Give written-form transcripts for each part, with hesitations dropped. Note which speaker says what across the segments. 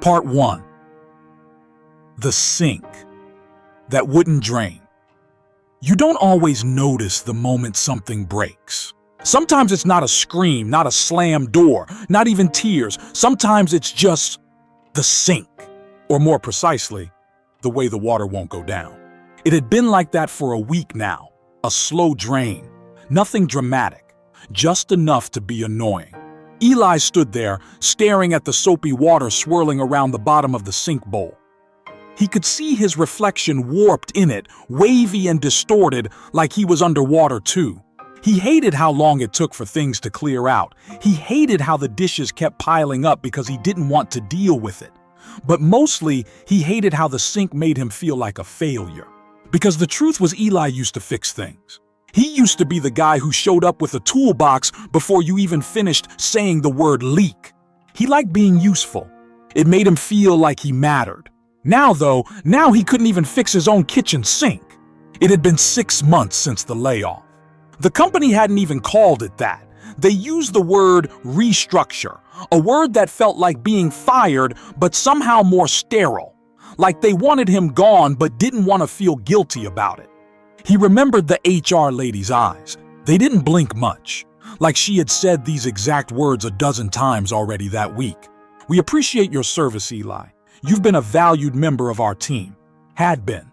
Speaker 1: Part 1. The sink that wouldn't drain. You don't always notice the moment something breaks. Sometimes it's not a scream, not a slammed door, not even tears. Sometimes it's just the sink, or more precisely, the way the water won't go down. It had been like that for a week now, a slow drain, nothing dramatic, just enough to be annoying. Eli stood there, staring at the soapy water swirling around the bottom of the sink bowl. He could see his reflection warped in it, wavy and distorted, like he was underwater too. He hated how long it took for things to clear out. He hated how the dishes kept piling up because he didn't want to deal with it. But mostly, he hated how the sink made him feel like a failure. Because the truth was, Eli used to fix things. He used to be the guy who showed up with a toolbox before you even finished saying the word leak. He liked being useful. It made him feel like he mattered. Now he couldn't even fix his own kitchen sink. It had been 6 months since the layoff. The company hadn't even called it that. They used the word restructure, a word that felt like being fired, but somehow more sterile. Like they wanted him gone, but didn't want to feel guilty about it. He remembered the HR lady's eyes. They didn't blink much, like she had said these exact words a dozen times already that week. "We appreciate your service, Eli. You've been a valued member of our team." Had been.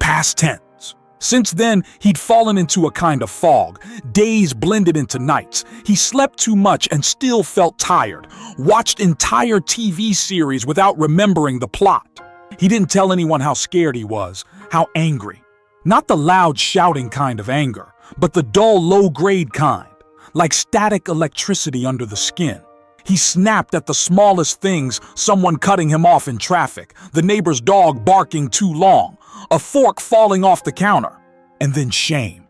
Speaker 1: Past tense. Since then, he'd fallen into a kind of fog. Days blended into nights. He slept too much and still felt tired. Watched entire TV series without remembering the plot. He didn't tell anyone how scared he was, how angry. Not the loud shouting kind of anger, but the dull, low-grade kind, like static electricity under the skin. He snapped at the smallest things, someone cutting him off in traffic, the neighbor's dog barking too long, a fork falling off the counter, and then shame.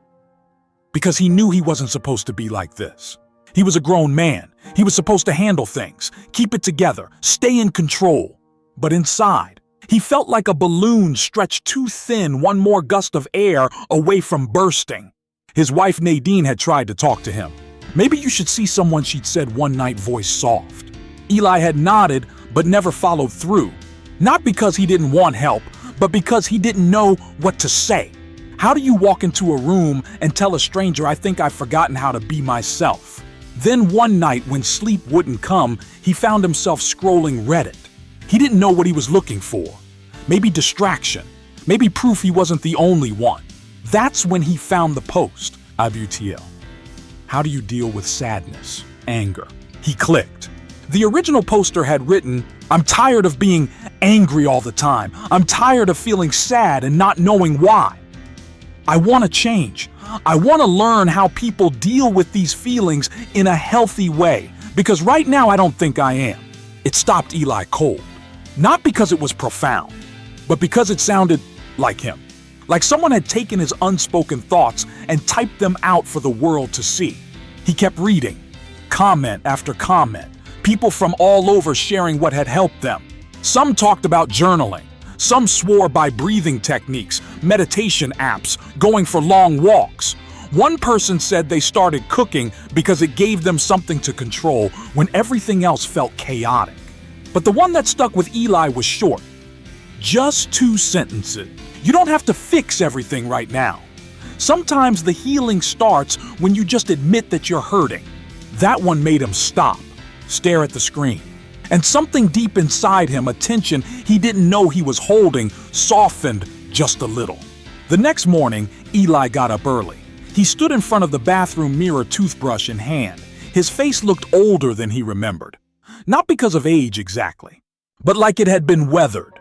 Speaker 1: Because he knew he wasn't supposed to be like this. He was a grown man. He was supposed to handle things, keep it together, stay in control. But inside, he felt like a balloon stretched too thin, one more gust of air away from bursting. His wife Nadine had tried to talk to him. "Maybe you should see someone," she'd said one night, voice soft. Eli had nodded, but never followed through. Not because he didn't want help, but because he didn't know what to say. How do you walk into a room and tell a stranger, "I think I've forgotten how to be myself"? Then one night, when sleep wouldn't come, he found himself scrolling Reddit. He didn't know what he was looking for. Maybe distraction. Maybe proof he wasn't the only one. That's when he found the post, IBUTL. How do you deal with sadness, anger? He clicked. The original poster had written, "I'm tired of being angry all the time. I'm tired of feeling sad and not knowing why. I want to change. I want to learn how people deal with these feelings in a healthy way, because right now I don't think I am." It stopped Eli cold. Not because it was profound, but because it sounded like him. Like someone had taken his unspoken thoughts and typed them out for the world to see. He kept reading, comment after comment, people from all over sharing what had helped them. Some talked about journaling. Some swore by breathing techniques, meditation apps, going for long walks. One person said they started cooking because it gave them something to control when everything else felt chaotic. But the one that stuck with Eli was short. Just 2 sentences. You don't have to fix everything right now. Sometimes the healing starts when you just admit that you're hurting. That one made him stop, stare at the screen. And something deep inside him, a tension he didn't know he was holding, softened just a little. The next morning, Eli got up early. He stood in front of the bathroom mirror, toothbrush in hand. His face looked older than he remembered. Not because of age exactly, but like it had been weathered.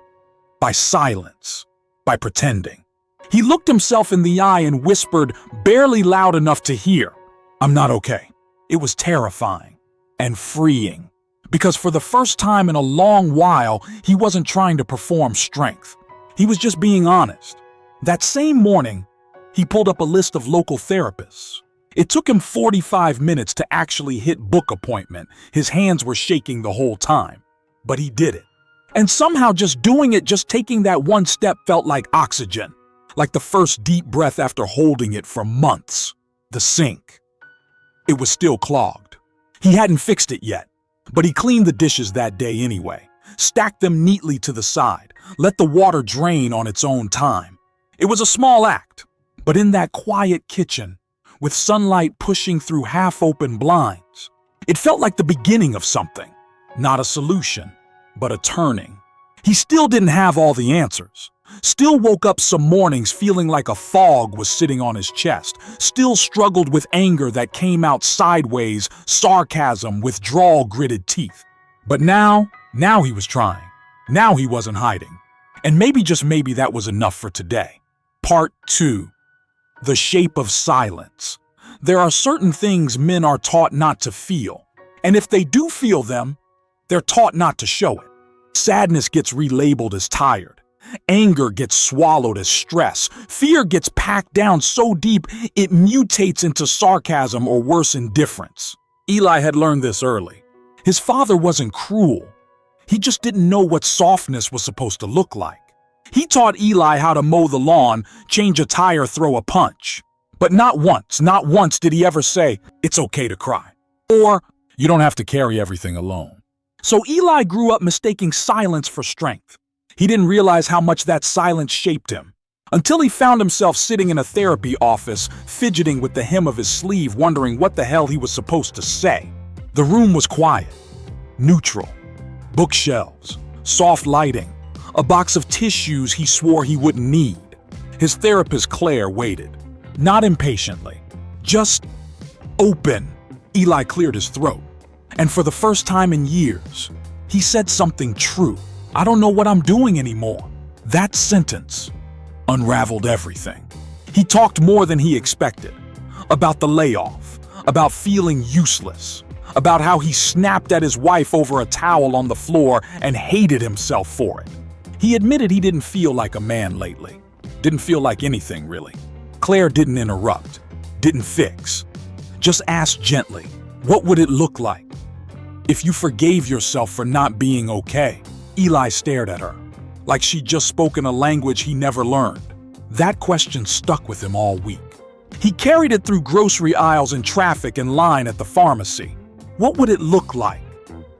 Speaker 1: By silence. By pretending. He looked himself in the eye and whispered, barely loud enough to hear, "I'm not okay." It was terrifying and freeing, because for the first time in a long while, he wasn't trying to perform strength. He was just being honest. That same morning, he pulled up a list of local therapists. It took him 45 minutes to actually hit book appointment. His hands were shaking the whole time, but he did it. And somehow just doing it, just taking that one step felt like oxygen, like the first deep breath after holding it for months. The sink. It was still clogged. He hadn't fixed it yet, but he cleaned the dishes that day anyway. stacked them neatly to the side, let the water drain on its own time. It was a small act, but in that quiet kitchen, with sunlight pushing through half-open blinds, it felt like the beginning of something. Not a solution, but a turning. He still didn't have all the answers. Still woke up some mornings feeling like a fog was sitting on his chest. Still struggled with anger that came out sideways, sarcasm, withdrawal, gritted teeth. But now he was trying. Now he wasn't hiding. And maybe, just maybe, that was enough for today. Part 2. The shape of silence. There are certain things men are taught not to feel. And if they do feel them, they're taught not to show it. Sadness gets relabeled as tired. Anger gets swallowed as stress. Fear gets packed down so deep it mutates into sarcasm or worse, indifference. Eli had learned this early. His father wasn't cruel. He just didn't know what softness was supposed to look like. He taught Eli how to mow the lawn, change a tire, throw a punch. But not once did he ever say, "It's okay to cry," or "You don't have to carry everything alone." So Eli grew up mistaking silence for strength. He didn't realize how much that silence shaped him, until he found himself sitting in a therapy office, fidgeting with the hem of his sleeve, wondering what the hell he was supposed to say. The room was quiet, neutral. Bookshelves, soft lighting, a box of tissues he swore he wouldn't need. His therapist, Claire, waited. Not impatiently, just open. Eli cleared his throat. And for the first time in years, he said something true. "I don't know what I'm doing anymore." That sentence unraveled everything. He talked more than he expected. About the layoff, about feeling useless, about how he snapped at his wife over a towel on the floor and hated himself for it. He admitted he didn't feel like a man lately. Didn't feel like anything, really. Claire didn't interrupt, didn't fix. Just asked gently, what would it look like if you forgave yourself for not being okay? Eli stared at her, like she'd just spoken a language he never learned. That question stuck with him all week. He carried it through grocery aisles and traffic and line at the pharmacy. What would it look like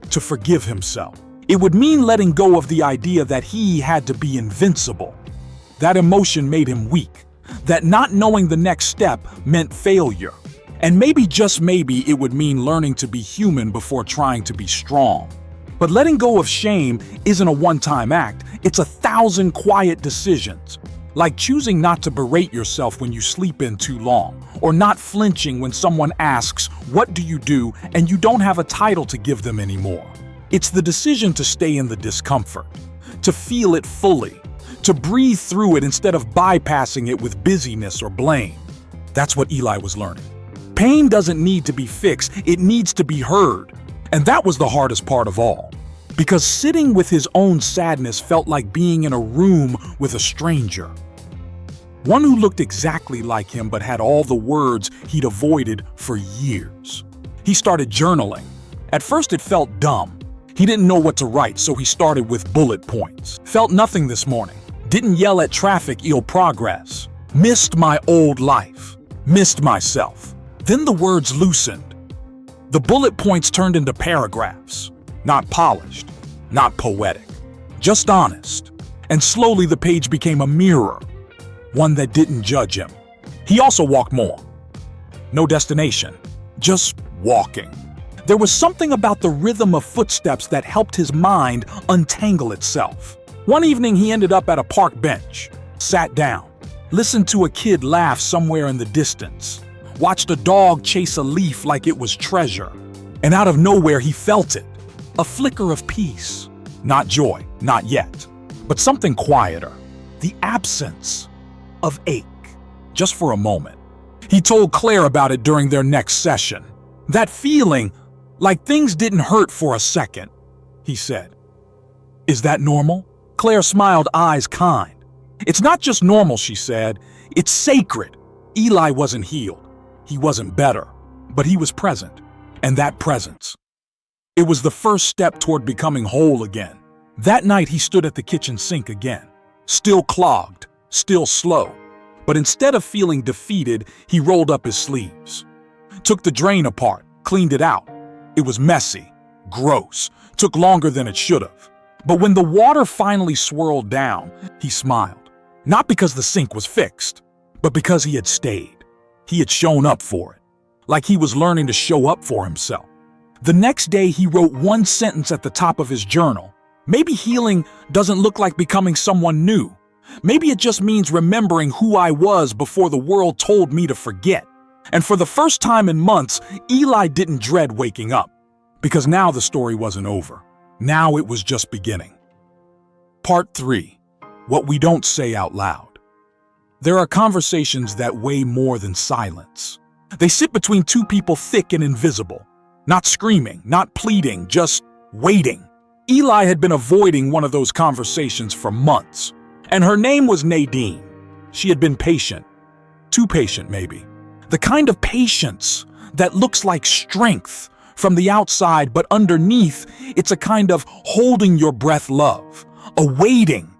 Speaker 1: to forgive himself? It would mean letting go of the idea that he had to be invincible. That emotion made him weak. That not knowing the next step meant failure. And maybe, just maybe, it would mean learning to be human before trying to be strong. But letting go of shame isn't a one-time act. It's 1,000 quiet decisions. Like choosing not to berate yourself when you sleep in too long, or not flinching when someone asks, "What do you do?" and you don't have a title to give them anymore. It's the decision to stay in the discomfort, to feel it fully, to breathe through it instead of bypassing it with busyness or blame. That's what Eli was learning. Pain doesn't need to be fixed, it needs to be heard. And that was the hardest part of all, because sitting with his own sadness felt like being in a room with a stranger. One who looked exactly like him but had all the words he'd avoided for years. He started journaling. At first it felt dumb. He didn't know what to write, so he started with bullet points. Felt nothing this morning. Didn't yell at traffic, ill progress. Missed my old life. Missed myself. Then the words loosened. The bullet points turned into paragraphs. Not polished, not poetic, just honest. And slowly the page became a mirror, one that didn't judge him. He also walked more. No destination, just walking. There was something about the rhythm of footsteps that helped his mind untangle itself. One evening he ended up at a park bench, sat down, listened to a kid laugh somewhere in the distance, watched a dog chase a leaf like it was treasure, and out of nowhere he felt it. A flicker of peace. Not joy, not yet, but something quieter. The absence of ache, just for a moment. He told Claire about it during their next session. That feeling, like things didn't hurt for a second, he said. Is that normal? Claire smiled, eyes kind. It's not just normal, she said. It's sacred. Eli wasn't healed. He wasn't better, but he was present. And that presence, it was the first step toward becoming whole again. That night he stood at the kitchen sink again, still clogged, still slow. But instead of feeling defeated, he rolled up his sleeves, took the drain apart, cleaned it out. It was messy, gross, took longer than it should have. But when the water finally swirled down, he smiled. Not because the sink was fixed, but because he had stayed. He had shown up for it, like he was learning to show up for himself. The next day, he wrote one sentence at the top of his journal. Maybe healing doesn't look like becoming someone new. Maybe it just means remembering who I was before the world told me to forget. And for the first time in months, Eli didn't dread waking up, because now the story wasn't over. Now it was just beginning. Part 3. What we don't say out loud. There are conversations that weigh more than silence. They sit between two people thick and invisible. Not screaming, not pleading, just waiting. Eli had been avoiding one of those conversations for months. And her name was Nadine. She had been patient. Too patient, maybe. The kind of patience that looks like strength from the outside, but underneath, it's a kind of holding your breath love. A waiting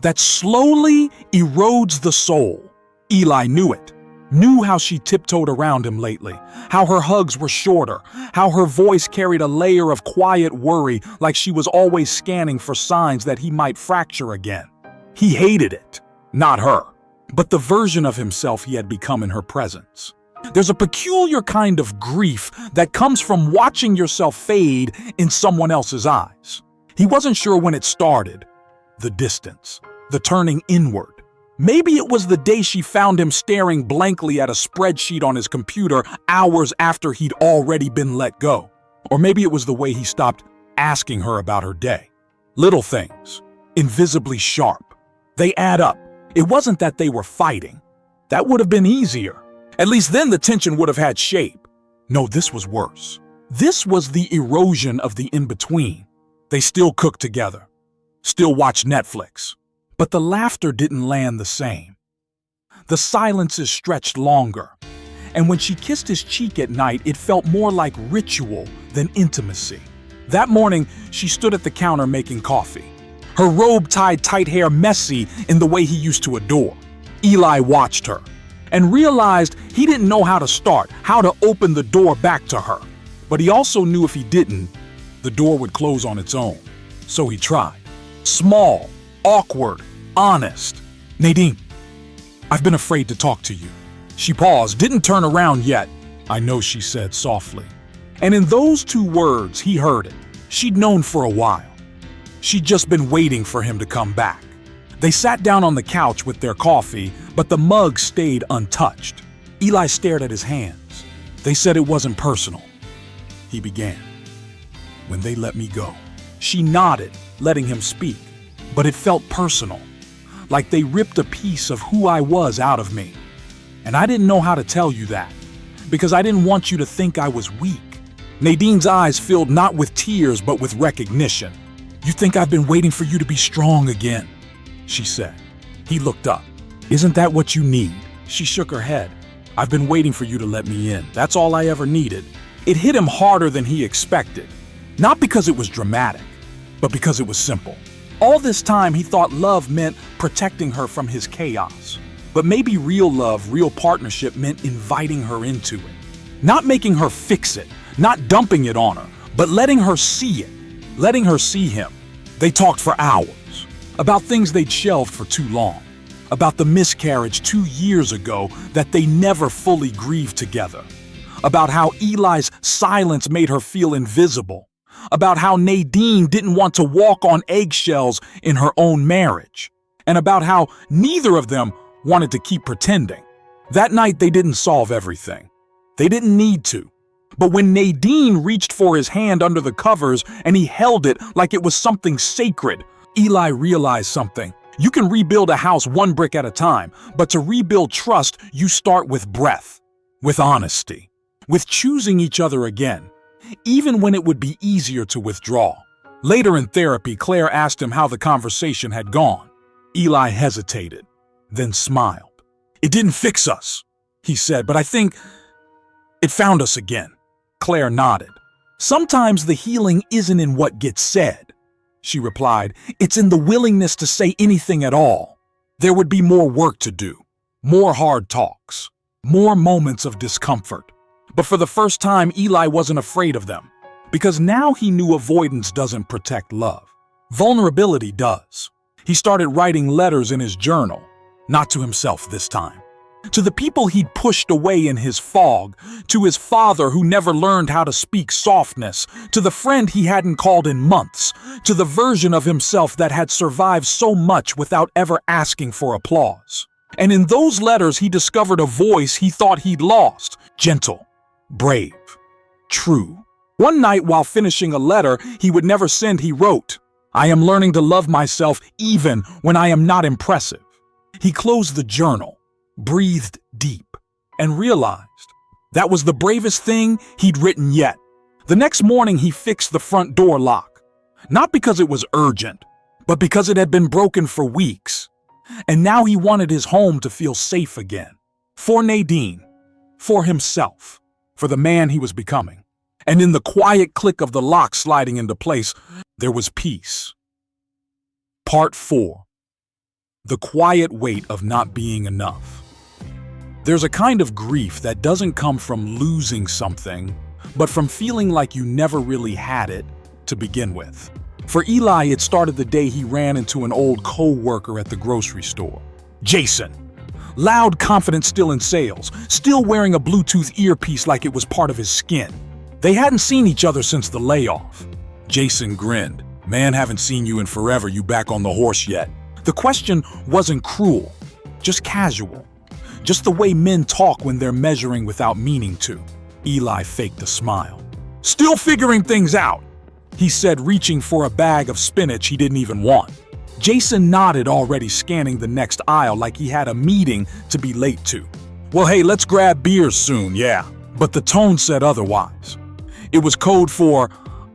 Speaker 1: that slowly erodes the soul. Eli knew it. Knew how she tiptoed around him lately, how her hugs were shorter, how her voice carried a layer of quiet worry like she was always scanning for signs that he might fracture again. He hated it, not her, but the version of himself he had become in her presence. There's a peculiar kind of grief that comes from watching yourself fade in someone else's eyes. He wasn't sure when it started, the distance, the turning inward. Maybe it was the day she found him staring blankly at a spreadsheet on his computer hours after he'd already been let go. Or maybe it was the way he stopped asking her about her day. Little things, invisibly sharp. They add up. It wasn't that they were fighting. That would have been easier. At least then the tension would have had shape. No, this was worse. This was the erosion of the in-between. They still cooked together, still watched Netflix. But the laughter didn't land the same. The silences stretched longer. And when she kissed his cheek at night, it felt more like ritual than intimacy. That morning, she stood at the counter making coffee. Her robe tied tight hair messy in the way he used to adore. Eli watched her and realized he didn't know how to start, how to open the door back to her. But he also knew if he didn't, the door would close on its own. So he tried. Small, awkward, honest. Nadine, I've been afraid to talk to you. She paused, didn't turn around yet. I know, she said softly. And in those two words, he heard it. She'd known for a while. She'd just been waiting for him to come back. They sat down on the couch with their coffee, but the mug stayed untouched. Eli stared at his hands. They said it wasn't personal. He began. When they let me go. She nodded, letting him speak. But it felt personal, like they ripped a piece of who I was out of me. And I didn't know how to tell you that, because I didn't want you to think I was weak. Nadine's eyes filled not with tears, but with recognition. You think I've been waiting for you to be strong again, she said. He looked up. Isn't that what you need? She shook her head. I've been waiting for you to let me in. That's all I ever needed. It hit him harder than he expected. Not because it was dramatic, but because it was simple. All this time, he thought love meant protecting her from his chaos. But maybe real love, real partnership meant inviting her into it. Not making her fix it, not dumping it on her, but letting her see it, letting her see him. They talked for hours about things they'd shelved for too long, about the miscarriage 2 years ago that they never fully grieved together, about how Eli's silence made her feel invisible, about how Nadine didn't want to walk on eggshells in her own marriage, and about how neither of them wanted to keep pretending. That night, they didn't solve everything. They didn't need to. But when Nadine reached for his hand under the covers and he held it like it was something sacred, Eli realized something. You can rebuild a house one brick at a time, but to rebuild trust, you start with breath, with honesty, with choosing each other again, even when it would be easier to withdraw. Later in therapy, Claire asked him how the conversation had gone. Eli hesitated, then smiled. It didn't fix us, he said, but I think it found us again. Claire nodded. Sometimes the healing isn't in what gets said, she replied. It's in the willingness to say anything at all. There would be more work to do, more hard talks, more moments of discomfort. But for the first time, Eli wasn't afraid of them, because now he knew avoidance doesn't protect love. Vulnerability does. He started writing letters in his journal, not to himself this time. To the people he'd pushed away in his fog, to his father who never learned how to speak softness, to the friend he hadn't called in months, to the version of himself that had survived so much without ever asking for applause. And in those letters he discovered a voice he thought he'd lost, gentle, brave, true. One night while finishing a letter he would never send, he wrote, "I am learning to love myself even when I am not impressive." He closed the journal, breathed deep, and realized that was the bravest thing he'd written yet. The next morning he fixed the front door lock, not because it was urgent, but because it had been broken for weeks. And now he wanted his home to feel safe again. For Nadine, for himself, for the man he was becoming. And in the quiet click of the lock sliding into place, there was peace. Part 4. The quiet weight of not being enough. There's a kind of grief that doesn't come from losing something, but from feeling like you never really had it to begin with. For Eli, it started the day he ran into an old co-worker at the grocery store. Jason. Loud, confident, still in sales, still wearing a Bluetooth earpiece like it was part of his skin. They hadn't seen each other since the layoff. Jason grinned. "Man, haven't seen you in forever. You back on the horse yet?" The question wasn't cruel, just casual. Just the way men talk when they're measuring without meaning to. Eli faked a smile. "Still figuring things out," he said, reaching for a bag of spinach he didn't even want. Jason nodded, already scanning the next aisle like he had a meeting to be late to. "Well, hey, let's grab beers soon, yeah." But the tone said otherwise. It was code for,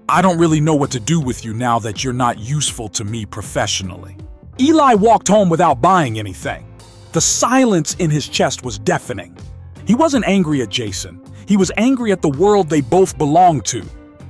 Speaker 1: "I don't really know what to do with you now that you're not useful to me professionally." Eli walked home without buying anything. The silence in his chest was deafening. He wasn't angry at Jason. He was angry at the world they both belonged to.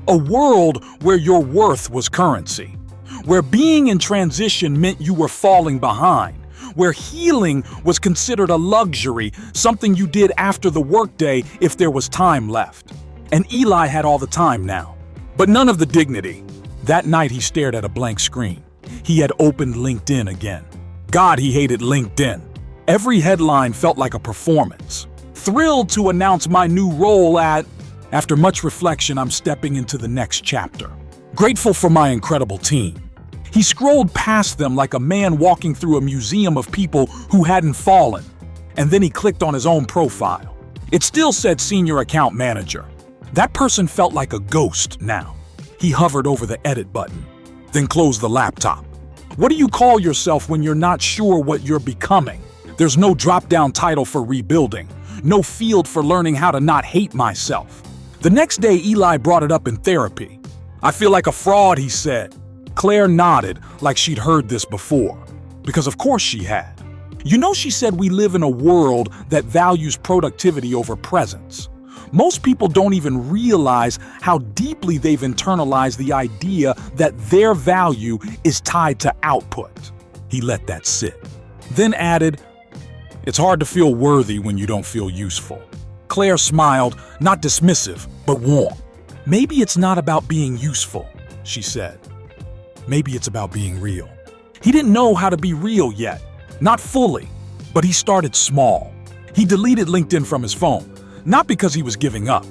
Speaker 1: A world where your worth was currency. Where being in transition meant you were falling behind. Where healing was considered a luxury, something you did after the workday if there was time left. And Eli had all the time now, but none of the dignity. That night he stared at a blank screen. He had opened LinkedIn again. God, he hated LinkedIn. Every headline felt like a performance. Thrilled to announce my new role at... After much reflection, I'm stepping into the next chapter. Grateful for my incredible team. He scrolled past them like a man walking through a museum of people who hadn't fallen. And then he clicked on his own profile. It still said Senior Account Manager. That person felt like a ghost now. He hovered over the edit button, then closed the laptop. What do you call yourself when you're not sure what you're becoming? There's no drop-down title for rebuilding, no field for learning how to not hate myself. The next day, Eli brought it up in therapy. "I feel like a fraud," he said. Claire nodded like she'd heard this before, because of course she had. You know, she said, we live in a world that values productivity over presence. Most people don't even realize how deeply they've internalized the idea that their value is tied to output. He let that sit. Then added, "It's hard to feel worthy when you don't feel useful." Claire smiled, not dismissive, but warm. "Maybe it's not about being useful," she said. "Maybe it's about being real." He didn't know how to be real yet, not fully, but he started small. He deleted LinkedIn from his phone, not because he was giving up,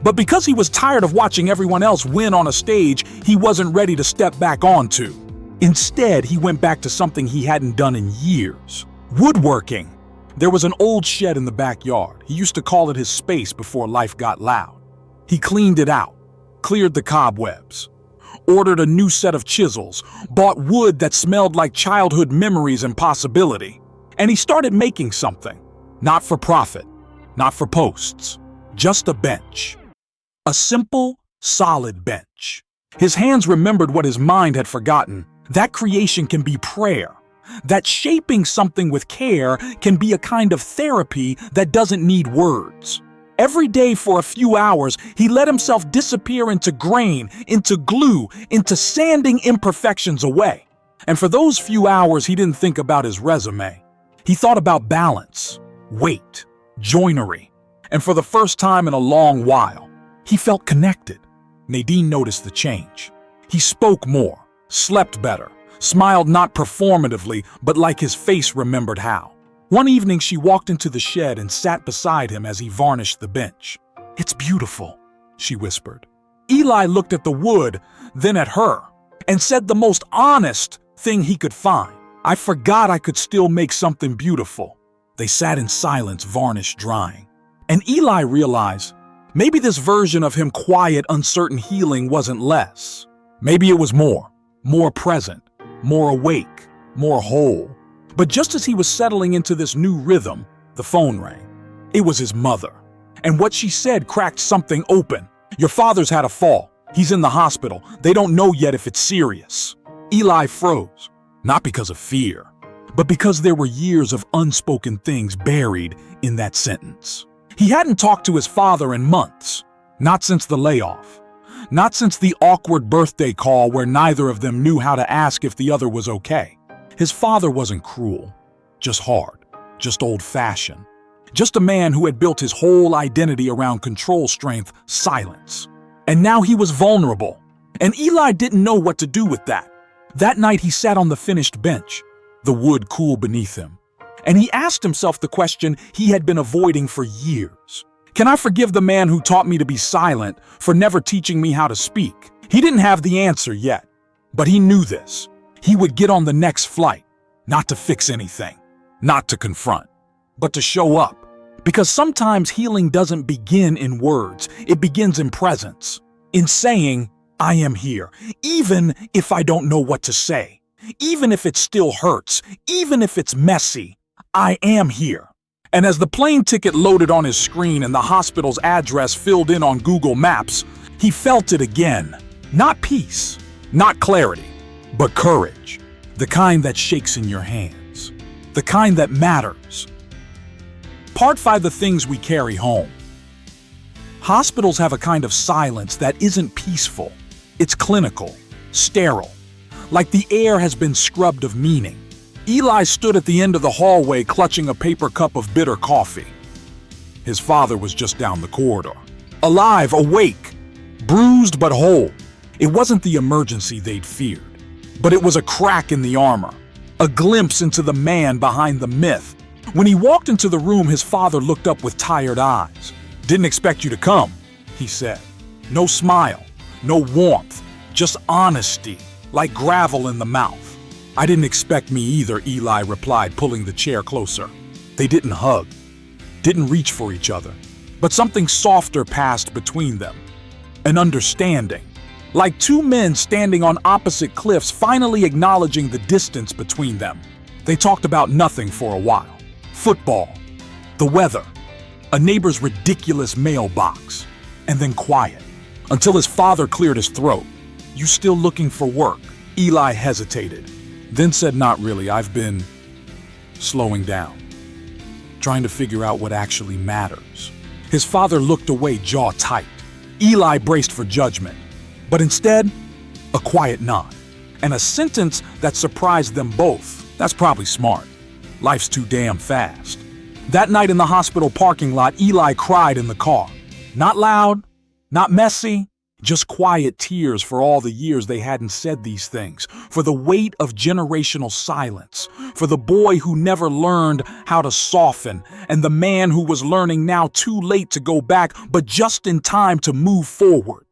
Speaker 1: but because he was tired of watching everyone else win on a stage he wasn't ready to step back onto. Instead, he went back to something he hadn't done in years: woodworking. There was an old shed in the backyard. He used to call it his space before life got loud. He cleaned it out, cleared the cobwebs, ordered a new set of chisels, bought wood that smelled like childhood memories and possibility, and he started making something. Not for profit, not for posts, just a bench. A simple, solid bench. His hands remembered what his mind had forgotten. That creation can be prayer. That shaping something with care can be a kind of therapy that doesn't need words. Every day for a few hours, he let himself disappear into grain, into glue, into sanding imperfections away. And for those few hours, he didn't think about his resume. He thought about balance, weight, joinery. And for the first time in a long while, he felt connected. Nadine noticed the change. He spoke more, slept better, smiled not performatively, but like his face remembered how. One evening she walked into the shed and sat beside him as he varnished the bench. "It's beautiful," she whispered. Eli looked at the wood, then at her, and said the most honest thing he could find. "I forgot I could still make something beautiful." They sat in silence, varnish drying. And Eli realized maybe this version of him quiet, uncertain healing wasn't less. Maybe it was more present, more awake, more whole. But just as he was settling into this new rhythm, the phone rang. It was his mother. And what she said cracked something open. "Your father's had a fall. He's in the hospital. They don't know yet if it's serious." Eli froze, not because of fear, but because there were years of unspoken things buried in that sentence. He hadn't talked to his father in months, not since the layoff, not since the awkward birthday call where neither of them knew how to ask if the other was okay. His father wasn't cruel, just hard, just old-fashioned, just a man who had built his whole identity around control, strength, silence. And now he was vulnerable, and Eli didn't know what to do with that. That night he sat on the finished bench, the wood cool beneath him, and he asked himself the question he had been avoiding for years. Can I forgive the man who taught me to be silent for never teaching me how to speak? He didn't have the answer yet, but he knew this. He would get on the next flight, not to fix anything, not to confront, but to show up. Because sometimes healing doesn't begin in words, it begins in presence, in saying, "I am here," even if I don't know what to say, even if it still hurts, even if it's messy, I am here. And as the plane ticket loaded on his screen and the hospital's address filled in on Google Maps, he felt it again. Not peace, not clarity, but courage. The kind that shakes in your hands. The kind that matters. Part 5: the things we carry home. Hospitals have a kind of silence that isn't peaceful. It's clinical, sterile, like the air has been scrubbed of meaning. Eli stood at the end of the hallway clutching a paper cup of bitter coffee. His father was just down the corridor. Alive, awake, bruised but whole. It wasn't the emergency they'd feared, but it was a crack in the armor, a glimpse into the man behind the myth. When he walked into the room, his father looked up with tired eyes. "Didn't expect you to come," he said. No smile, no warmth, just honesty, like gravel in the mouth. "I didn't expect me either," Eli replied, pulling the chair closer. They didn't hug, didn't reach for each other, but something softer passed between them. An understanding, like two men standing on opposite cliffs, finally acknowledging the distance between them. They talked about nothing for a while. Football, the weather, a neighbor's ridiculous mailbox, and then quiet, until his father cleared his throat. "You still looking for work?" Eli hesitated, then said, "Not really. I've been slowing down, trying to figure out what actually matters." His father looked away, jaw tight. Eli braced for judgment, but instead, a quiet nod, and a sentence that surprised them both. "That's probably smart. Life's too damn fast." That night in the hospital parking lot, Eli cried in the car. Not loud, not messy, just quiet tears for all the years they hadn't said these things, for the weight of generational silence, for the boy who never learned how to soften, and the man who was learning now too late to go back, but just in time to move forward.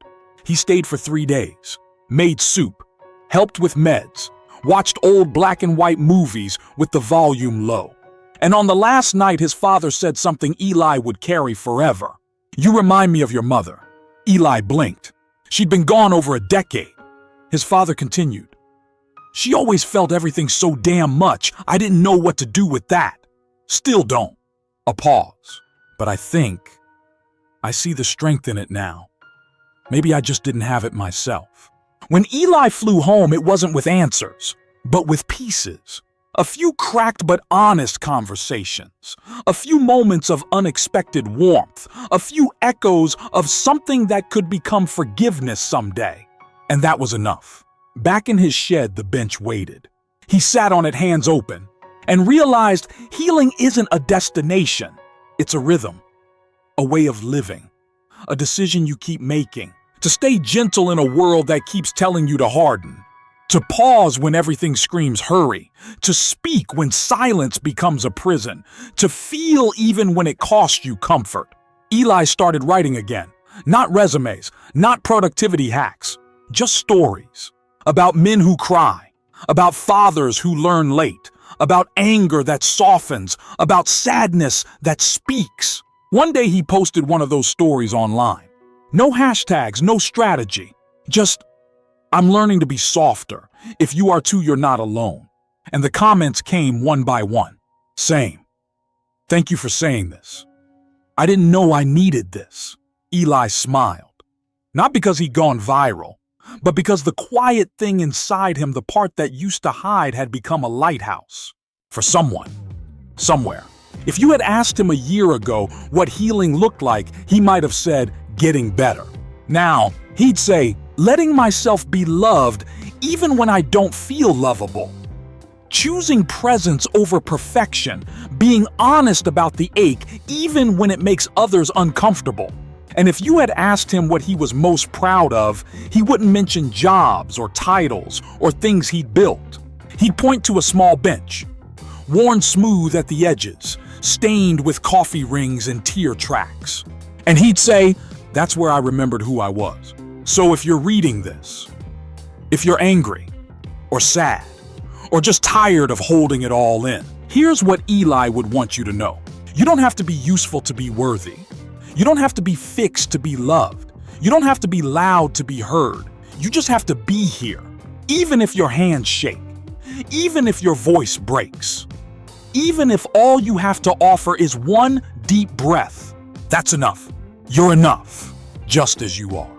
Speaker 1: He stayed for 3 days, made soup, helped with meds, watched old black and white movies with the volume low. And on the last night, his father said something Eli would carry forever. "You remind me of your mother." Eli blinked. She'd been gone over a decade. His father continued. "She always felt everything so damn much, I didn't know what to do with that. Still don't." A pause. "But I think I see the strength in it now. Maybe I just didn't have it myself." When Eli flew home, it wasn't with answers, but with pieces. A few cracked but honest conversations, a few moments of unexpected warmth, a few echoes of something that could become forgiveness someday. And that was enough. Back in his shed, the bench waited. He sat on it, hands open, and realized healing isn't a destination. It's a rhythm, a way of living, a decision you keep making, to stay gentle in a world that keeps telling you to harden, to pause when everything screams hurry, to speak when silence becomes a prison, to feel even when it costs you comfort. Eli started writing again. Not resumes, not productivity hacks, just stories. About men who cry, about fathers who learn late, about anger that softens, about sadness that speaks. One day he posted one of those stories online. No hashtags, no strategy. Just, "I'm learning to be softer. If you are too, you're not alone." And the comments came one by one. Same. "Thank you for saying this. I didn't know I needed this." Eli smiled. Not because he'd gone viral, but because the quiet thing inside him, the part that used to hide, had become a lighthouse. For someone. Somewhere. If you had asked him a year ago what healing looked like, he might have said, "Getting better." Now, he'd say, "Letting myself be loved even when I don't feel lovable." Choosing presence over perfection, being honest about the ache even when it makes others uncomfortable. And if you had asked him what he was most proud of, he wouldn't mention jobs or titles or things he'd built. He'd point to a small bench, worn smooth at the edges, stained with coffee rings and tear tracks. And he'd say, "That's where I remembered who I was." So if you're reading this, if you're angry or sad or just tired of holding it all in, here's what Eli would want you to know. You don't have to be useful to be worthy. You don't have to be fixed to be loved. You don't have to be loud to be heard. You just have to be here, even if your hands shake, even if your voice breaks, even if all you have to offer is one deep breath. That's enough. You're enough, just as you are.